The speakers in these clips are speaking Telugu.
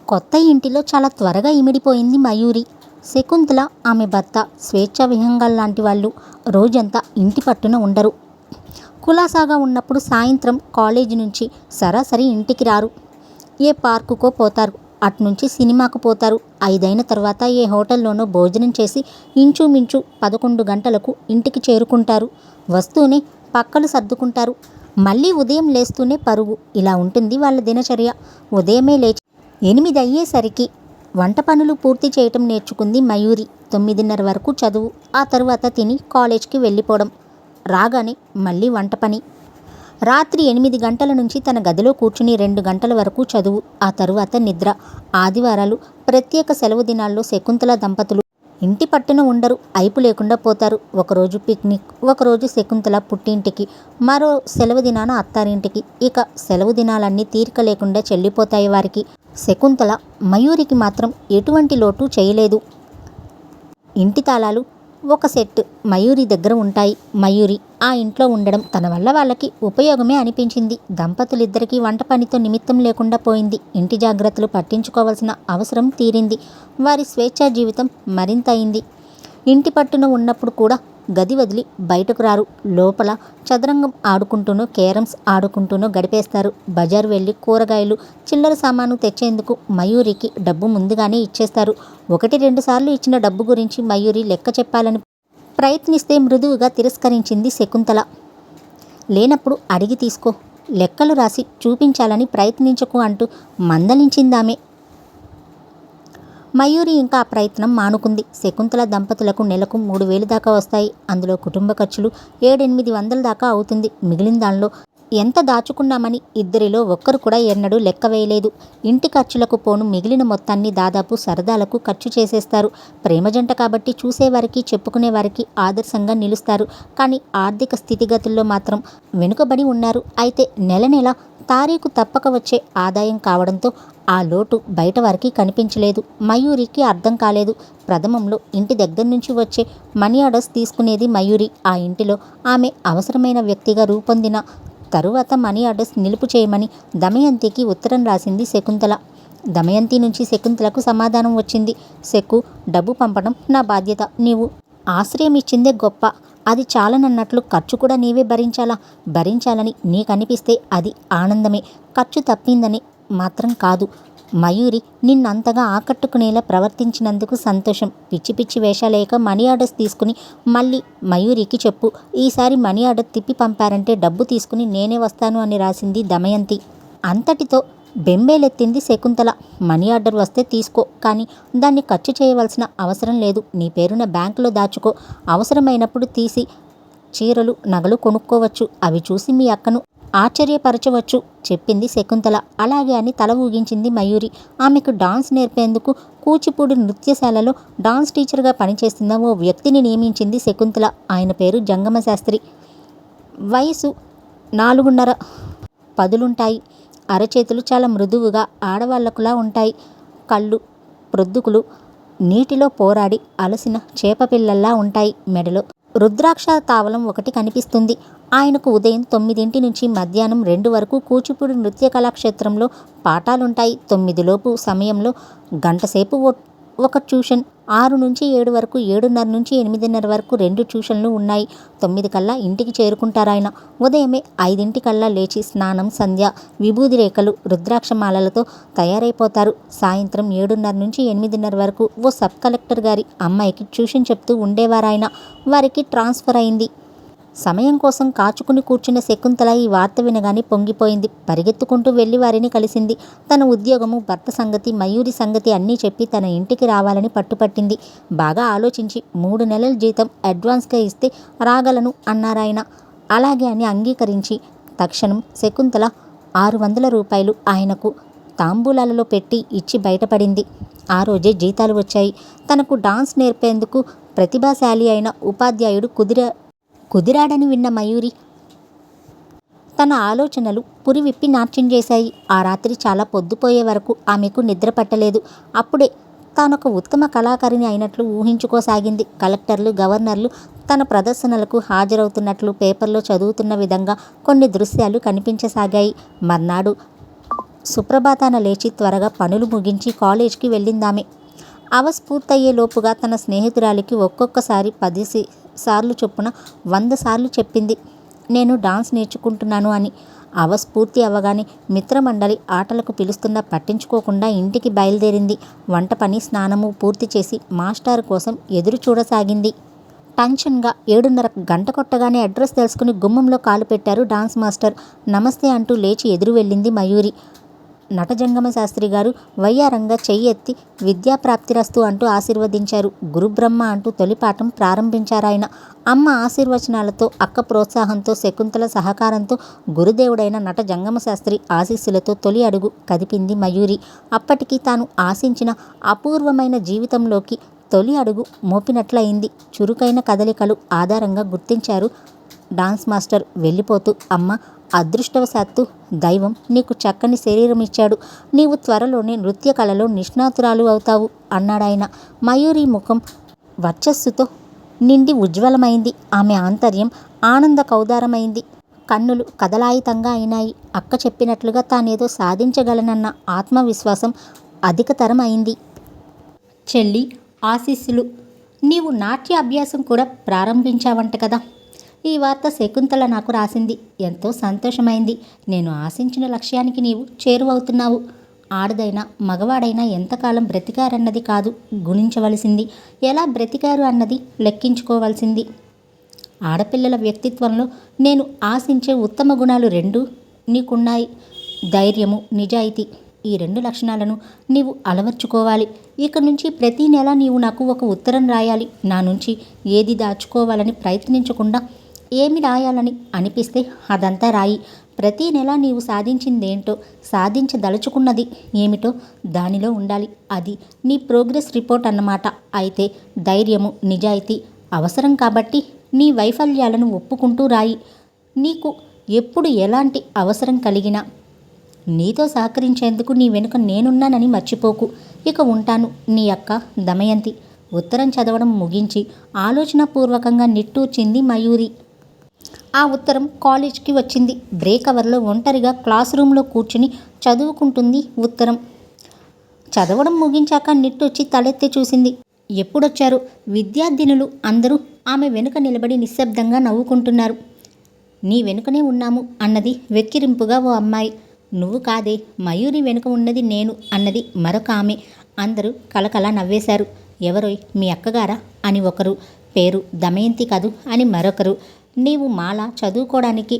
కొత్త ఇంటిలో చాలా త్వరగా ఇమిడిపోయింది మయూరి. శకుంతల, ఆమె భర్త స్వేచ్ఛా విహంగాల్లాంటి వాళ్ళు రోజంతా ఇంటి పట్టున ఉండరు. కులాసాగా ఉన్నప్పుడు సాయంత్రం కాలేజీ నుంచి సరాసరి ఇంటికి రారు. ఏ పార్కుకో పోతారు, అట్నుంచి సినిమాకు పోతారు. 5 తర్వాత ఏ హోటల్లోనో భోజనం చేసి ఇంచుమించు 11 గంటలకు ఇంటికి చేరుకుంటారు. వస్తూనే పక్కలు సర్దుకుంటారు. మళ్ళీ ఉదయం లేస్తూనే పరుగు. ఇలా ఉంటుంది వాళ్ళ దినచర్య. ఉదయమే లేచి 8 అయ్యేసరికి వంట పనులు పూర్తి చేయటం నేర్చుకుంది మయూరి. 9:30 వరకు చదువు, ఆ తర్వాత తిని కాలేజ్కి వెళ్ళిపోవడం. రాగానే మళ్ళీ వంట పని. రాత్రి 8 గంటల నుంచి తన గదిలో కూర్చుని 2 గంటల వరకు చదువు, ఆ తరువాత నిద్ర. ఆదివారాలు, ప్రత్యేక సెలవు దినాల్లో శకుంతల దంపతులు ఇంటి పట్టున ఉండరు. అయిపు లేకుండా పోతారు. ఒకరోజు పిక్నిక్, ఒకరోజు శకుంతల పుట్టింటికి, మరో సెలవు దినాన అత్తారింటికి. ఇక సెలవు దినాలన్నీ తీరిక లేకుండా చెల్లిపోతాయి వారికి. శకుంతల మయూరికి మాత్రం ఎటువంటి లోటు చేయలేదు. ఇంటి తాళాలు ఒక సెట్ మయూరి దగ్గర ఉంటాయి. మయూరి ఆ ఇంట్లో ఉండడం తన వల్ల వాళ్ళకి ఉపయోగమే అనిపించింది. దంపతులిద్దరికీ వంట పనితో నిమిత్తం లేకుండా పోయింది. ఇంటి జాగ్రత్తలు పట్టించుకోవాల్సిన అవసరం తీరింది. వారి స్వేచ్ఛా జీవితం మరింత అయింది. ఇంటి పట్టున ఉన్నప్పుడు కూడా గది వదిలి బయటకు రారు. లోపల చదరంగం ఆడుకుంటూనో, క్యారమ్స్ ఆడుకుంటూనో గడిపేస్తారు. బజారు వెళ్ళి కూరగాయలు, చిల్లర సామాను తెచ్చేందుకు మయూరికి డబ్బు ముందుగానే ఇచ్చేస్తారు. 1-2 సార్లు ఇచ్చిన డబ్బు గురించి మయూరి లెక్క చెప్పాలని ప్రయత్నిస్తే మృదువుగా తిరస్కరించింది శకుంతల. లేనప్పుడు అడిగి తీసుకో, లెక్కలు రాసి చూపించాలని ప్రయత్నించకు అంటూ మందలించిందామె. మయూరి ఇంకా ఆ ప్రయత్నం మానుకుంది. శకుంతల దంపతులకు నెలకు 3,000 దాకా వస్తాయి. అందులో కుటుంబ ఖర్చులు 700-800 దాకా అవుతుంది. మిగిలిన దానిలో ఎంత దాచుకున్నామని ఇద్దరిలో ఒక్కరు కూడా ఎన్నడూ లెక్క వేయలేదు. ఇంటి ఖర్చులకు పోను మిగిలిన మొత్తాన్ని దాదాపు సరదాలకు ఖర్చు చేసేస్తారు. ప్రేమ జంట కాబట్టి చూసేవారికి, చెప్పుకునేవారికి ఆదర్శంగా నిలుస్తారు. కానీ ఆర్థిక స్థితిగతుల్లో మాత్రం వెనుకబడి ఉన్నారు. అయితే నెల తారీఖు తప్పక వచ్చే ఆదాయం కావడంతో ఆ లోటు బయట వారికి కనిపించలేదు. మయూరికి అర్థం కాలేదు. ప్రథమంలో ఇంటి దగ్గర నుంచి వచ్చే మనీ ఆర్డర్స్ తీసుకునేది మయూరి. ఆ ఇంటిలో ఆమె అవసరమైన వ్యక్తిగా రూపొందిన తరువాత మనీ ఆర్డర్స్ నిలుపు చేయమని దమయంతికి ఉత్తరం రాసింది శకుంతల. దమయంతి నుంచి శకుంతలకు సమాధానం వచ్చింది. శకు, డబ్బు పంపడం నా బాధ్యత. నీవు ఆశ్రయం ఇచ్చిందే గొప్ప. అది చాలనన్నట్లు ఖర్చు కూడా నీవే భరించాలని నీకనిపిస్తే అది ఆనందమే. ఖర్చు తప్పిందని మాత్రం కాదు. మయూరి నిన్నంతగా ఆకట్టుకునేలా ప్రవర్తించినందుకు సంతోషం. పిచ్చి పిచ్చి వేషాలేక మనీ ఆర్డర్స్ తీసుకుని మళ్ళీ మయూరికి చెప్పు. ఈసారి మనీ ఆర్డర్ తిప్పి పంపారంటే డబ్బు తీసుకుని నేనే వస్తాను అని రాసింది దమయంతి. అంతటితో బెంబేలెత్తింది శకుంతల. మనీ ఆర్డర్ వస్తే తీసుకో, కానీ దాన్ని ఖర్చు చేయవలసిన అవసరం లేదు. నీ పేరున బ్యాంకులో దాచుకో. అవసరమైనప్పుడు తీసి చీరలు, నగలు కొనుక్కోవచ్చు. అవి చూసి మీ అక్కను ఆశ్చర్యపరచవచ్చు, చెప్పింది శకుంతల. అలాగే అని తల ఊగించింది మయూరి. ఆమెకు డాన్స్ నేర్పేందుకు కూచిపూడి నృత్యశాలలో డాన్స్ టీచర్గా పనిచేస్తున్న ఓ వ్యక్తిని నియమించింది శకుంతల. ఆయన పేరు జంగమశాస్త్రి. వయసు 4.5 పదులుంటాయి. అరచేతులు చాలా మృదువుగా ఆడవాళ్లకులా ఉంటాయి. కళ్ళు ప్రొద్దుకులు నీటిలో పోరాడి అలసిన చేపపిల్లల్లా ఉంటాయి. మెడలో రుద్రాక్ష తావలం ఒకటి కనిపిస్తుంది. ఆయనకు ఉదయం 9 నుంచి మధ్యాహ్నం 2 వరకు కూచిపూడి నృత్య కళాక్షేత్రంలో పాఠాలుంటాయి. 9 లోపు సమయంలో గంటసేపు ఒక ట్యూషన్, 6 నుంచి 7 వరకు, 7:30 నుంచి 8:30 వరకు 2 ట్యూషన్లు ఉన్నాయి. 9 కల్లా ఇంటికి చేరుకుంటారాయన. ఉదయమే 5 కల్లా లేచి స్నానం, సంధ్య, విభూది రేఖలు, రుద్రాక్షమాలలతో తయారైపోతారు. సాయంత్రం 7:30 నుంచి 8:30 వరకు ఓ సబ్ కలెక్టర్ గారి అమ్మాయికి ట్యూషన్ చెప్తూ ఉండేవారాయన. వారికి ట్రాన్స్ఫర్ అయింది. సమయం కోసం కాచుకుని కూర్చున్న శకుంతల ఈ వార్త వినగానే పొంగిపోయింది. పరిగెత్తుకుంటూ వెళ్ళి వారిని కలిసింది. తన ఉద్యోగము, భర్త సంగతి, మయూరి సంగతి అన్నీ చెప్పి తన ఇంటికి రావాలని పట్టుపట్టింది. బాగా ఆలోచించి 3 నెలల జీతం అడ్వాన్స్గా ఇస్తే రాగలను అన్నారాయన. అలాగే అని అంగీకరించి తక్షణం శకుంతల 600 రూపాయలు ఆయనకు తాంబూలాలలో పెట్టి ఇచ్చి బయటపడింది. ఆ రోజే జీతాలు వచ్చాయి. తనకు డాన్స్ నేర్పేందుకు ప్రతిభాశాలి అయిన ఉపాధ్యాయుడు కుదిరాడని విన్న మయూరి తన ఆలోచనలు పురివిప్పి నాట్యం చేశాయి. ఆ రాత్రి చాలా పొద్దుపోయే వరకు ఆమెకు నిద్ర పట్టలేదు. అప్పుడే తానొక ఉత్తమ కళాకారిణి అయినట్లు ఊహించుకోసాగింది. కలెక్టర్లు, గవర్నర్లు తన ప్రదర్శనలకు హాజరవుతున్నట్లు పేపర్లో చదువుతున్న విధంగా కొన్ని దృశ్యాలు కనిపించసాగాయి. మర్నాడు సుప్రభాతాన లేచి త్వరగా పనులు ముగించి కాలేజ్కి వెళ్ళిందామె. అవర్స్ పూర్తయ్యేలోపుగా తన స్నేహితురాలికి ఒక్కొక్కసారి 10 సార్లు చొప్పున 100 సార్లు చెప్పింది, నేను డాన్స్ నేర్చుకుంటున్నాను అని. అవర్స్ పూర్తి అవ్వగానే మిత్రమండలి ఆటలకు పిలుస్తున్నా పట్టించుకోకుండా ఇంటికి బయలుదేరింది. వంట పని, స్నానము పూర్తి చేసి మాస్టారు కోసం ఎదురు చూడసాగింది. టెన్షన్గా 7:30 గంట కొట్టగానే అడ్రస్ తెలుసుకుని గుమ్మంలో కాలు పెట్టారు డాన్స్ మాస్టర్. నమస్తే అంటూ లేచి ఎదురు వెళ్ళింది మయూరి. నటజంగమ శాస్త్రి గారు వయ్యారంగా చెయ్యి ఎత్తి విద్యాప్రాప్తిరస్తు అంటూ ఆశీర్వదించారు. గురుబ్రహ్మ అంటూ తొలిపాఠం ప్రారంభించారాయన. అమ్మ ఆశీర్వచనాలతో, అక్క ప్రోత్సాహంతో, శకుంతల సహకారంతో, గురుదేవుడైన నటజంగమ శాస్త్రి ఆశీస్సులతో తొలి అడుగు కదిపింది మయూరి. అప్పటికి తాను ఆశించిన అపూర్వమైన జీవితంలోకి తొలి అడుగు మోపినట్లయింది. చురుకైన కదలికలు ఆధారంగా గుర్తించారు డాన్స్ మాస్టర్. వెళ్ళిపోతూ, అమ్మ, అదృష్టవశాత్తు దైవం నీకు చక్కని శరీరం ఇచ్చాడు. నీవు త్వరలోనే నృత్య కళలో నిష్ణాతురాలు అవుతావు అన్నాడాయన. మయూరి ముఖం వర్చస్సుతో నిండి ఉజ్వలమైంది. ఆమె ఆంతర్యం ఆనంద కౌదారమైంది. కన్నులు కదలాయితంగా అయినాయి. అక్క చెప్పినట్లుగా తానేదో సాధించగలనన్న ఆత్మవిశ్వాసం అధికతరం అయింది. చెల్లి, ఆశీస్సులు. నీవు నాట్య అభ్యాసం కూడా ప్రారంభించావంట కదా. ఈ వార్త శకుంతల నాకు రాసింది. ఎంతో సంతోషమైంది. నేను ఆశించిన లక్ష్యానికి నీవు చేరువవుతున్నావు. ఆడదైనా మగవాడైనా ఎంతకాలం బ్రతికారన్నది కాదు గుణించవలసింది, ఎలా బ్రతికారు అన్నది లెక్కించుకోవలసింది. ఆడపిల్లల వ్యక్తిత్వంలో నేను ఆశించే ఉత్తమ గుణాలు 2 నీకున్నాయి. ధైర్యము, నిజాయితీ. ఈ 2 లక్షణాలను నీవు అలవర్చుకోవాలి. ఇక నుంచి ప్రతి నెల నీవు నాకు ఒక ఉత్తరం రాయాలి. నా నుంచి ఏది దాచుకోవాలని ప్రయత్నించకుండా ఏమి రాయాలని అనిపిస్తే అదంతా రాయి. ప్రతి నెల నీవు సాధించిందేంటో, సాధించదలుచుకున్నది ఏమిటో దానిలో ఉండాలి. అది నీ ప్రోగ్రెస్ రిపోర్ట్ అన్నమాట. అయితే ధైర్యము, నిజాయితీ అవసరం కాబట్టి నీ వైఫల్యాలను ఒప్పుకుంటూ రాయి. నీకు ఎప్పుడు ఎలాంటి అవసరం కలిగినా నీతో సహకరించేందుకు నీ వెనుక నేనున్నానని మర్చిపోకు. ఇక ఉంటాను, నీ అక్క దమయంతి. ఉత్తరం చదవడం ముగించి ఆలోచనాపూర్వకంగా నిట్టూర్చింది మయూరి. ఆ ఉత్తరం కాలేజ్కి వచ్చింది. బ్రేక్ అవర్లో ఒంటరిగా క్లాస్ రూమ్లో కూర్చుని చదువుకుంటుంది ఉత్తరం. చదవడం ముగించాక నిట్టొచ్చి తలెత్తి చూసింది. ఎప్పుడొచ్చారు? విద్యార్థినులు అందరూ ఆమె వెనుక నిలబడి నిశ్శబ్దంగా నవ్వుకుంటున్నారు. నీ వెనుకనే ఉన్నాము అన్నది వెక్కిరింపుగా ఓ అమ్మాయి. నువ్వు కాదే, మయూరి వెనుక ఉన్నది నేను అన్నది మరొక ఆమె. అందరూ కలకలా నవ్వేశారు. ఎవరోయ్, మీ అక్కగారా అని ఒకరు, పేరు దమయంతి కదూ అని మరొకరు. నీవు మాల చదువుకోవడానికి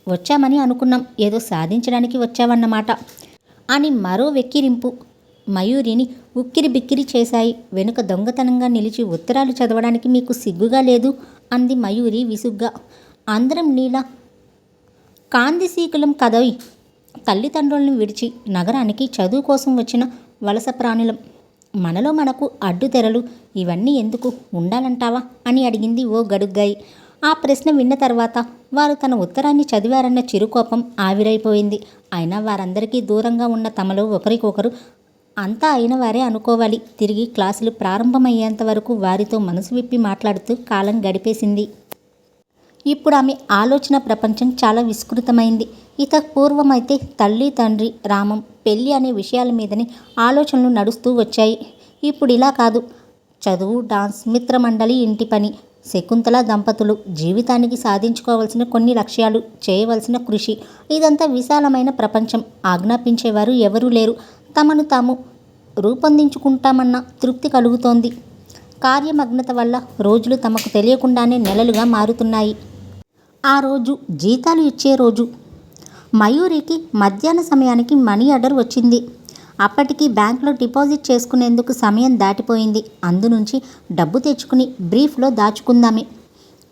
వచ్చామని అనుకున్నాం, ఏదో సాధించడానికి వచ్చావన్నమాట అని మరో వెక్కిరింపు మయూరిని ఉక్కిరి బిక్కిరి చేశాయి. వెనుక దొంగతనంగా నిలిచి ఉత్తరాలు చదవడానికి మీకు సిగ్గుగా లేదు అంది మయూరి విసుగ్గా. అందరం నీలా కాందిసీకులం కదోయ్. తల్లిదండ్రులను విడిచి నగరానికి చదువు కోసం వచ్చిన వలస ప్రాణులం. మనలో మనకు అడ్డుతెరలు ఇవన్నీ ఎందుకు ఉండాలంటావా అని అడిగింది ఓ గడుగ్గాయి. ఆ ప్రశ్న విన్న తర్వాత వారు తన ఉత్తరాన్ని చదివారన్న చిరుకోపం ఆవిరైపోయింది. అయినా వారందరికీ దూరంగా ఉన్న తమలో ఒకరికొకరు అంతా అయిన వారే అనుకోవాలి. తిరిగి క్లాసులు ప్రారంభమయ్యేంత వరకు వారితో మనసు విప్పి మాట్లాడుతూ కాలం గడిపేసింది. ఇప్పుడు ఆమె ఆలోచన ప్రపంచం చాలా విస్తృతమైంది. ఇత పూర్వమైతే తల్లి, తండ్రి, రామం, పెళ్ళి అనే విషయాల మీదనే ఆలోచనలు నడుస్తూ వచ్చాయి. ఇప్పుడు ఇలా కాదు. చదువు, డాన్స్, మిత్రమండలి, ఇంటి పని, శకుంతల దంపతులు, జీవితానికి సాధించుకోవాల్సిన కొన్ని లక్ష్యాలు, చేయవలసిన కృషి, ఇదంతా విశాలమైన ప్రపంచం. ఆజ్ఞాపించేవారు ఎవరూ లేరు. తమను తాము రూపొందించుకుంటామన్న తృప్తి కలుగుతోంది. కార్యమగ్నత వల్ల రోజులు తమకు తెలియకుండానే నెలలుగా మారుతున్నాయి. ఆ రోజు జీతాలు ఇచ్చే రోజు. మయూరికి మధ్యాహ్న సమయానికి మనీ ఆర్డర్ వచ్చింది. అప్పటికి బ్యాంకులో డిపాజిట్ చేసుకునేందుకు సమయం దాటిపోయింది. అందునుంచి డబ్బు తెచ్చుకుని బ్రీఫ్లో దాచుకుందామే.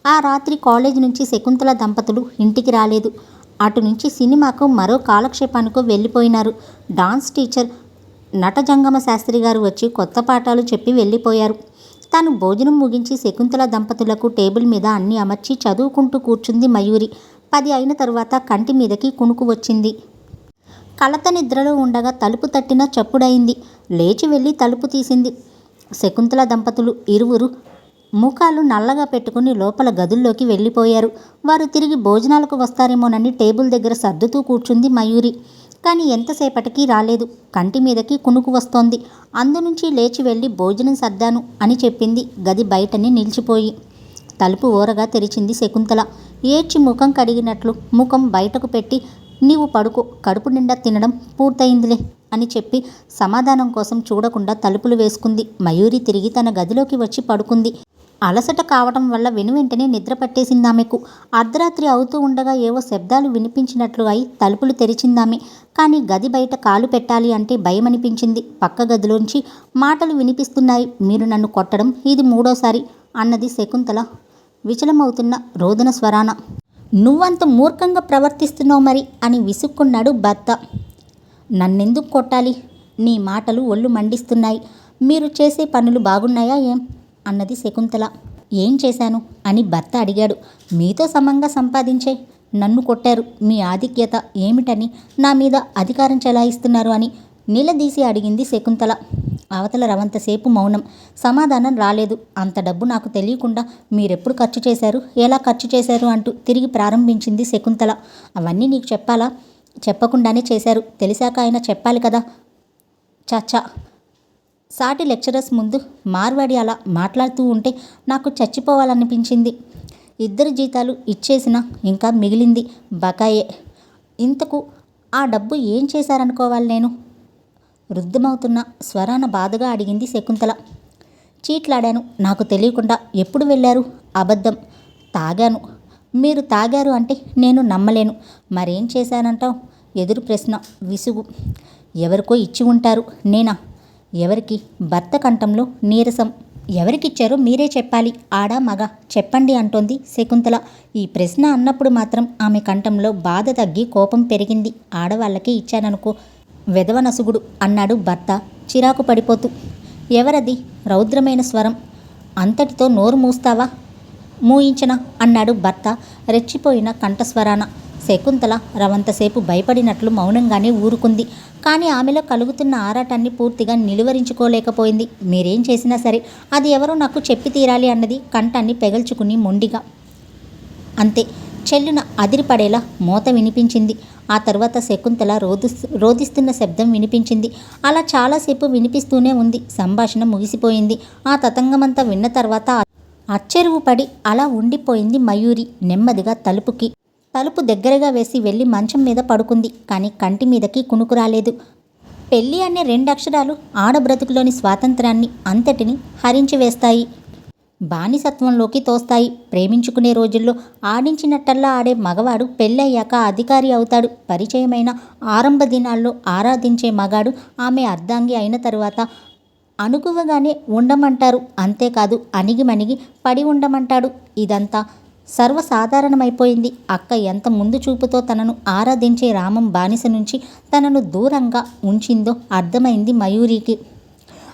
ఆ రాత్రి కాలేజ్ నుంచి శకుంతల దంపతులు ఇంటికి రాలేదు. అటు నుంచి సినిమాకు మరో కాలక్షేపానికో వెళ్ళిపోయినారు. డాన్స్ టీచర్ నటజంగమ శాస్త్రి గారు వచ్చి కొత్త పాఠాలు చెప్పి వెళ్ళిపోయారు. తాను భోజనం ముగించి శకుంతల దంపతులకు టేబుల్ మీద అన్నీ అమర్చి చదువుకుంటూ కూర్చుంది మయూరి. 10 అయిన తరువాత కంటి మీదకి కునుకు వచ్చింది. కలత నిద్రలో ఉండగా తలుపు తట్టిన చప్పుడయింది. లేచి వెళ్ళి తలుపు తీసింది. శకుంతల దంపతులు ఇరువురు ముఖాలు నల్లగా పెట్టుకుని లోపల గదుల్లోకి వెళ్ళిపోయారు. వారు తిరిగి భోజనాలకు వస్తారేమోనని టేబుల్ దగ్గర సర్దుతూ కూర్చుంది మయూరి. కానీ ఎంతసేపటికి రాలేదు. కంటి మీదకి కునుకు వస్తోంది. అందునుంచి లేచి వెళ్ళి భోజనం సర్దాను అని చెప్పింది గది బయటని నిలిచిపోయి. తలుపు ఓరగా తెరిచింది శకుంతల. ఏడ్చి ముఖం కడిగినట్లు ముఖం బయటకు పెట్టి, నీవు పడుకో, కడుపు నిండా తినడం పూర్తయిందిలే అని చెప్పి సమాధానం కోసం చూడకుండా తలుపులు వేసుకుంది. మయూరి తిరిగి తన గదిలోకి వచ్చి పడుకుంది. అలసట కావటం వల్ల వెనువెంటనే నిద్ర పట్టేసిందామెకు. అర్ధరాత్రి అవుతూ ఉండగా ఏవో శబ్దాలు వినిపించినట్లు అయి తలుపులు తెరిచిందామె. కానీ గది బయట కాలు పెట్టాలి అంటే భయమనిపించింది. పక్క గదిలోంచి మాటలు వినిపిస్తున్నాయి. మీరు నన్ను కొట్టడం ఇది 3వ సారి అన్నది శకుంతల విచలమవుతున్న రోదన స్వరాన. నువ్వంత మూర్ఖంగా ప్రవర్తిస్తున్నావు మరి అని విసుక్కున్నాడు భర్త. నన్నెందుకు కొట్టాలి? నీ మాటలు ఒళ్ళు మండిస్తున్నాయి. మీరు చేసే పనులు బాగున్నాయా ఏం అన్నది శకుంతల. ఏం చేశాను అని భర్త అడిగాడు. మీతో సమంగా సంపాదించే నన్ను కొట్టారు. మీ ఆధిక్యత ఏమిటని, నా మీద అధికారం చెలాయిస్తున్నారు అని నిలదీసి అడిగింది శకుంతల. అవతల రవంతసేపు మౌనం. సమాధానం రాలేదు. అంత డబ్బు నాకు తెలియకుండా మీరెప్పుడు ఖర్చు చేశారు, ఎలా ఖర్చు చేశారు అంటూ తిరిగి ప్రారంభించింది శకుంతల. అవన్నీ నీకు చెప్పాలా? చెప్పకుండానే చేశారు. తెలిసాక ఆయన చెప్పాలి కదా. చచ్చా, సాటి లెక్చరర్స్ ముందు మార్వాడి అలా మాట్లాడుతూ ఉంటే నాకు చచ్చిపోవాలనిపించింది. 2 జీతాలు ఇచ్చేసినా ఇంకా మిగిలింది బకాయే. ఇంతకు ఆ డబ్బు ఏం చేశారనుకోవాలి నేను? రుద్ధమవుతున్న స్వరాన బాధగా అడిగింది శకుంతల. చీట్లాడాను. నాకు తెలియకుండా. ఎప్పుడు వెళ్ళారు? అబద్ధం. తాగాను. మీరు తాగారు అంటే నేను నమ్మలేను. మరేం చేశానంటావు? ఎదురు ప్రశ్న. విసుగు. ఎవరికో ఇచ్చి ఉంటారు. నేనా? ఎవరికి? భర్త కంఠంలో నీరసం. ఎవరికిచ్చారో మీరే చెప్పాలి. ఆడా మగ చెప్పండి అంటోంది శకుంతల. ఈ ప్రశ్న అన్నప్పుడు మాత్రం ఆమె కంఠంలో బాధ తగ్గి కోపం పెరిగింది. ఆడవాళ్ళకి ఇచ్చాననుకో, వెధవనసుగుడు అన్నాడు భర్త చిరాకు పడిపోతూ. ఎవరది? రౌద్రమైన స్వరం. అంతటితో నోరు మూస్తావా? మూయించనా అన్నాడు భర్త రెచ్చిపోయిన కంఠస్వరాన. శకుంతల రవంతసేపు భయపడినట్లు మౌనంగానే ఊరుకుంది. కానీ ఆమెలో కలుగుతున్న ఆరాటాన్ని పూర్తిగా నిలువరించుకోలేకపోయింది. మీరేం చేసినా సరే అది ఎవరో నాకు చెప్పి తీరాలి అన్నది కంఠాన్ని పెగల్చుకుని మొండిగా. అంతే. చెల్లున అదిరిపడేలా మోత వినిపించింది. ఆ తర్వాత శకుంతల రోదిస్తున్న శబ్దం వినిపించింది. అలా చాలాసేపు వినిపిస్తూనే ఉంది. సంభాషణ ముగిసిపోయింది. ఆ తతంగమంతా విన్న తర్వాత అచ్చెరువు పడి అలా ఉండిపోయింది మయూరి. నెమ్మదిగా తలుపు దగ్గరగా వేసి వెళ్ళి మంచం మీద పడుకుంది. కానీ కంటి మీదకి కునుకు రాలేదు. పెళ్ళి అనే 2 అక్షరాలు ఆడబ్రతుకులోని స్వాతంత్రాన్ని అంతటిని హరించి వేస్తాయి. బానిసత్వంలోకి తోస్తాయి. ప్రేమించుకునే రోజుల్లో ఆడించినట్టల్లా ఆడే మగవాడు పెళ్ళయ్యాక అధికారి అవుతాడు. పరిచయమైన ఆరంభ దినాల్లో ఆరాధించే మగాడు ఆమె అర్ధాంగి అయిన తరువాత అనుకువగానే ఉండమంటారు. అంతేకాదు, అణిగిమణిగి పడి ఉండమంటాడు. ఇదంతా సర్వసాధారణమైపోయింది. అక్క ఎంత ముందు చూపుతో తనను ఆరాధించే రామం బానిస నుంచి తనను దూరంగా ఉంచిందో అర్థమైంది మయూరికి.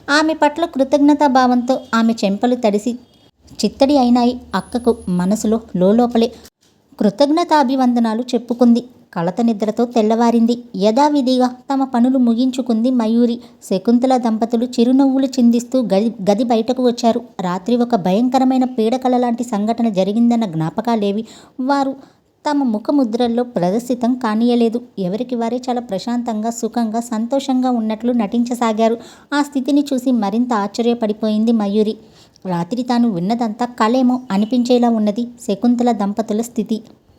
ఆమె పట్ల కృతజ్ఞతాభావంతో ఆమె చెంపలు తడిసి చిత్తడి అయినాయి. అక్కకు మనసులో లోపలే కృతజ్ఞతాభివందనాలు చెప్పుకుంది. కలత నిద్రతో తెల్లవారింది. యథావిధిగా తమ పనులు ముగించుకుంది మయూరి. శకుంతల దంపతులు చిరునవ్వులు చిందిస్తూ గది బయటకు వచ్చారు. రాత్రి ఒక భయంకరమైన పీడకల లాంటి సంఘటన జరిగిందన్న జ్ఞాపకాలేవి వారు తమ ముఖముద్రల్లో ప్రదర్శితం కానీయలేదు. ఎవరికి వారే చాలా ప్రశాంతంగా, సుఖంగా, సంతోషంగా ఉన్నట్లు నటించసాగారు. ఆ స్థితిని చూసి మరింత ఆశ్చర్యపడిపోయింది మయూరి. రాత్రి తాను విన్నదంతా కలేమో అనిపించేలా ఉన్నది శకుంతల దంపతుల స్థితి.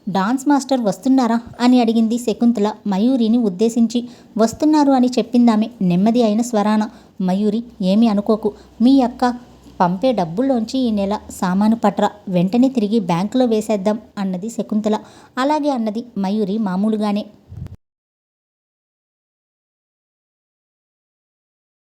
డాన్స్ మాస్టర్ వస్తున్నారా అని అడిగింది శకుంతల మయూరిని ఉద్దేశించి. వస్తున్నారు అని చెప్పిందామె నెమ్మది అయిన స్వరాన. మయూరి, ఏమీ అనుకోకు. మీ అక్క పంపే డబ్బుల్లోంచి ఈ నెల సామాను పట్రా, వెంటనే తిరిగి బ్యాంకులో వేసేద్దాం అన్నది శకుంతల. అలాగే అన్నది మయూరి మామూలుగానే.